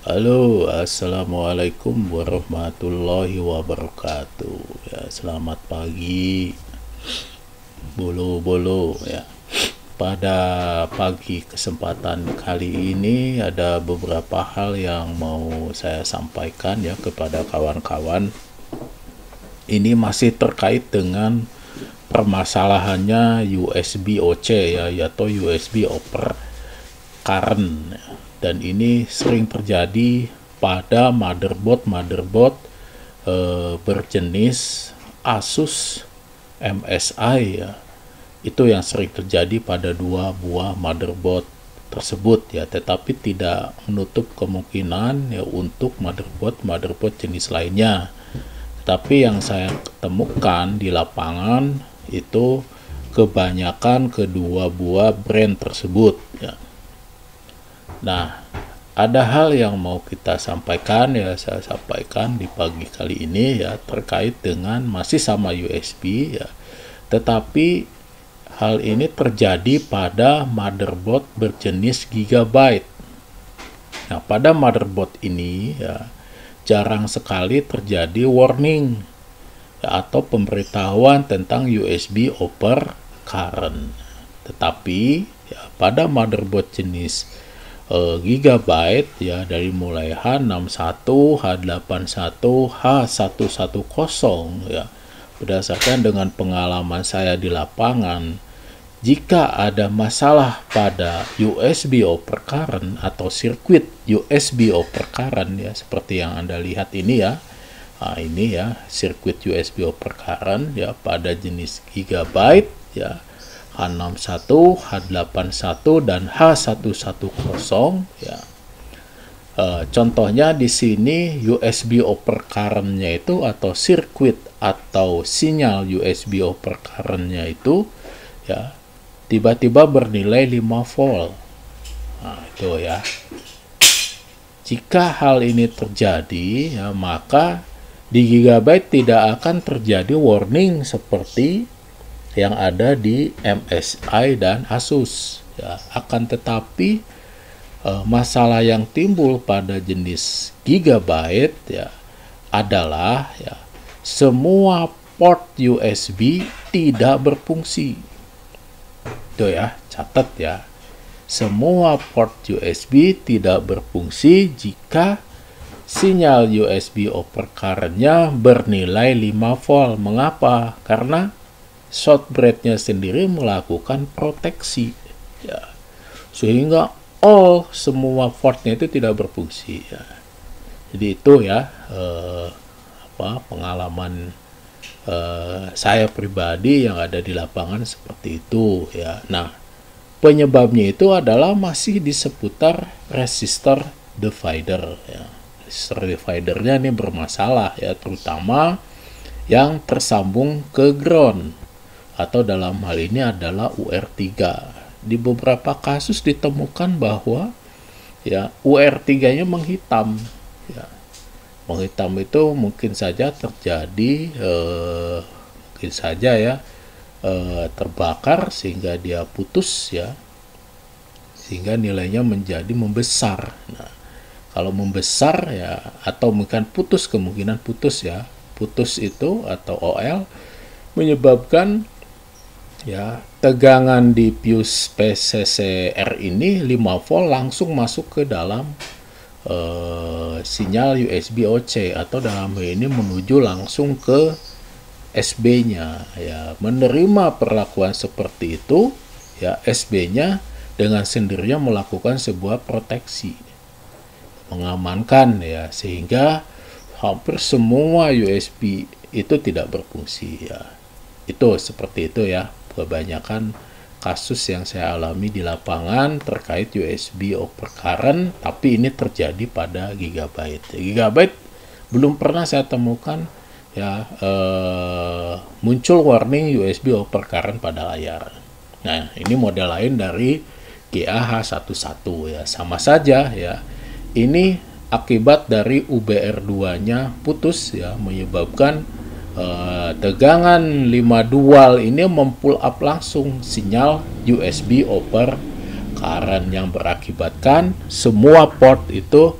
Halo, assalamualaikum warahmatullahi wabarakatuh. Ya, selamat pagi, bolo-bolo. Ya, pada pagi kesempatan kali ini ada beberapa hal yang mau saya sampaikan ya kepada kawan-kawan. Ini masih terkait dengan permasalahannya USB OC ya, atau USB over current. Dan ini sering terjadi pada motherboard berjenis Asus MSI ya. Itu yang sering terjadi pada dua buah motherboard tersebut ya, tetapi tidak menutup kemungkinan ya untuk motherboard jenis lainnya. Tapi yang saya temukan di lapangan itu kebanyakan kedua buah brand tersebut ya. Nah, ada hal yang mau kita sampaikan ya, saya sampaikan di pagi kali ini ya, terkait dengan masih sama USB ya. Tetapi hal ini terjadi pada motherboard berjenis Gigabyte. Nah, pada motherboard ini ya jarang sekali terjadi warning ya, atau pemberitahuan tentang USB over current. Tetapi ya, pada motherboard jenis Gigabyte ya, dari mulai H61, H81, H110 ya, berdasarkan dengan pengalaman saya di lapangan, jika ada masalah pada USB over current atau sirkuit USB over current ya, seperti yang Anda lihat ini ya. Nah, ini ya sirkuit USB over current ya pada jenis Gigabyte ya, H61, H81 dan H110 ya. Contohnya di sini USB over current-nya itu atau sirkuit atau sinyal USB over current-nya itu ya tiba-tiba bernilai 5 volt. Nah, itu ya. Jika hal ini terjadi ya, maka di Gigabyte tidak akan terjadi warning seperti yang ada di MSI dan Asus ya. Akan tetapi masalah yang timbul pada jenis Gigabyte ya adalah ya semua port USB tidak berfungsi. Itu ya, catat ya. Semua port USB tidak berfungsi jika sinyal USB over current-nya bernilai 5 volt. Mengapa? Karena shortbread-nya sendiri melakukan proteksi ya, sehingga semua portnya itu tidak berfungsi ya. Jadi itu ya pengalaman saya pribadi yang ada di lapangan seperti itu ya. Nah, penyebabnya itu adalah masih di seputar resistor divider ya. Resistor dividernya ini bermasalah ya, terutama yang tersambung ke ground atau dalam hal ini adalah UR3. Di beberapa kasus ditemukan bahwa ya UR3-nya menghitam ya. Menghitam itu mungkin saja terjadi mungkin saja ya terbakar sehingga dia putus ya, sehingga nilainya menjadi membesar. Nah, kalau membesar ya, atau mungkin putus, kemungkinan putus ya, putus itu atau OL menyebabkan ya tegangan di fuse PCCR ini 5 volt langsung masuk ke dalam sinyal USB OC, atau dalam hal ini menuju langsung ke SB-nya ya. Menerima perlakuan seperti itu ya, SB-nya dengan sendirinya melakukan sebuah proteksi, mengamankan ya, sehingga hampir semua USB itu tidak berfungsi ya. Itu seperti itu ya, kebanyakan kasus yang saya alami di lapangan terkait USB over current, tapi ini terjadi pada Gigabyte. Gigabyte belum pernah saya temukan ya muncul warning USB over current pada layar. Nah, ini model lain dari GAH11 ya, sama saja ya. Ini akibat dari UBR2-nya putus ya, menyebabkan tegangan 5 dual ini mempull up langsung sinyal USB over current yang berakibatkan semua port itu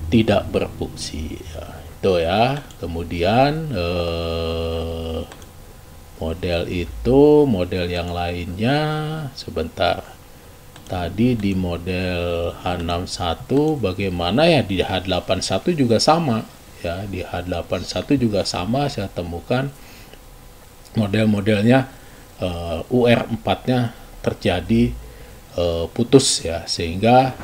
tidak berfungsi ya. Itu ya. Kemudian model yang lainnya sebentar. Tadi di model H61 bagaimana ya, di H81 juga sama ya, di H81 juga sama saya temukan model-modelnya UR4-nya terjadi putus ya, sehingga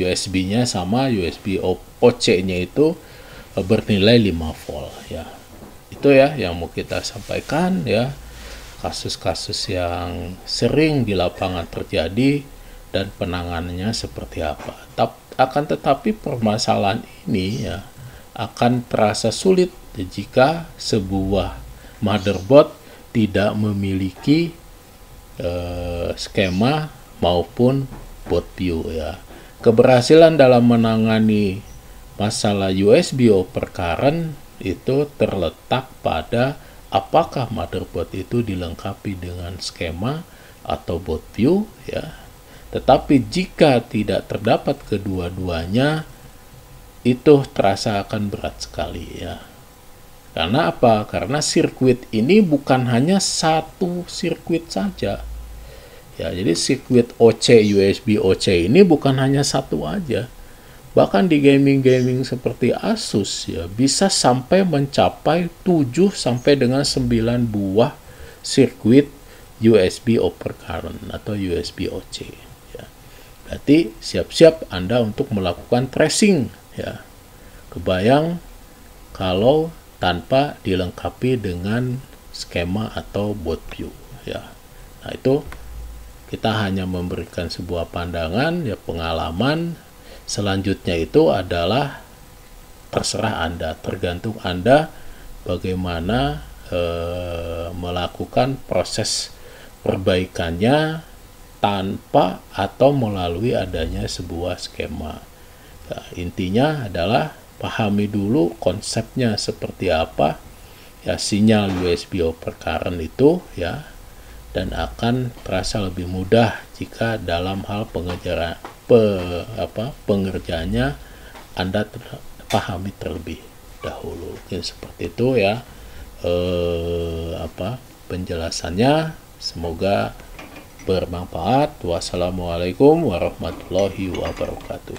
USB-nya sama, USB OC-nya itu bernilai 5 volt ya. Itu ya yang mau kita sampaikan ya, kasus-kasus yang sering di lapangan terjadi dan penanganannya seperti apa. Akan tetapi permasalahan ini ya akan terasa sulit jika sebuah motherboard tidak memiliki skema maupun board view ya. Keberhasilan dalam menangani masalah USB over current itu terletak pada apakah motherboard itu dilengkapi dengan skema atau board view ya. Tetapi jika tidak terdapat kedua-duanya, itu terasa akan berat sekali ya. Karena apa? Karena sirkuit ini bukan hanya satu sirkuit saja. Ya, jadi sirkuit OC, USB OC ini bukan hanya satu aja. Bahkan di gaming-gaming seperti Asus ya, bisa sampai mencapai 7 sampai dengan 9 buah sirkuit USB over current atau USB OC. Berarti siap-siap Anda untuk melakukan tracing ya. Kebayang kalau tanpa dilengkapi dengan skema atau board view ya. Nah, itu kita hanya memberikan sebuah pandangan ya, pengalaman. Selanjutnya itu adalah terserah Anda, tergantung Anda bagaimana melakukan proses perbaikannya tanpa atau melalui adanya sebuah skema. Nah, intinya adalah pahami dulu konsepnya seperti apa ya, sinyal USB over current itu ya, dan akan terasa lebih mudah jika dalam hal pengerjaannya Anda pahami terlebih dahulu. Mungkin seperti itu ya penjelasannya. Semoga bermanfaat. Wassalamualaikum warahmatullahi wabarakatuh.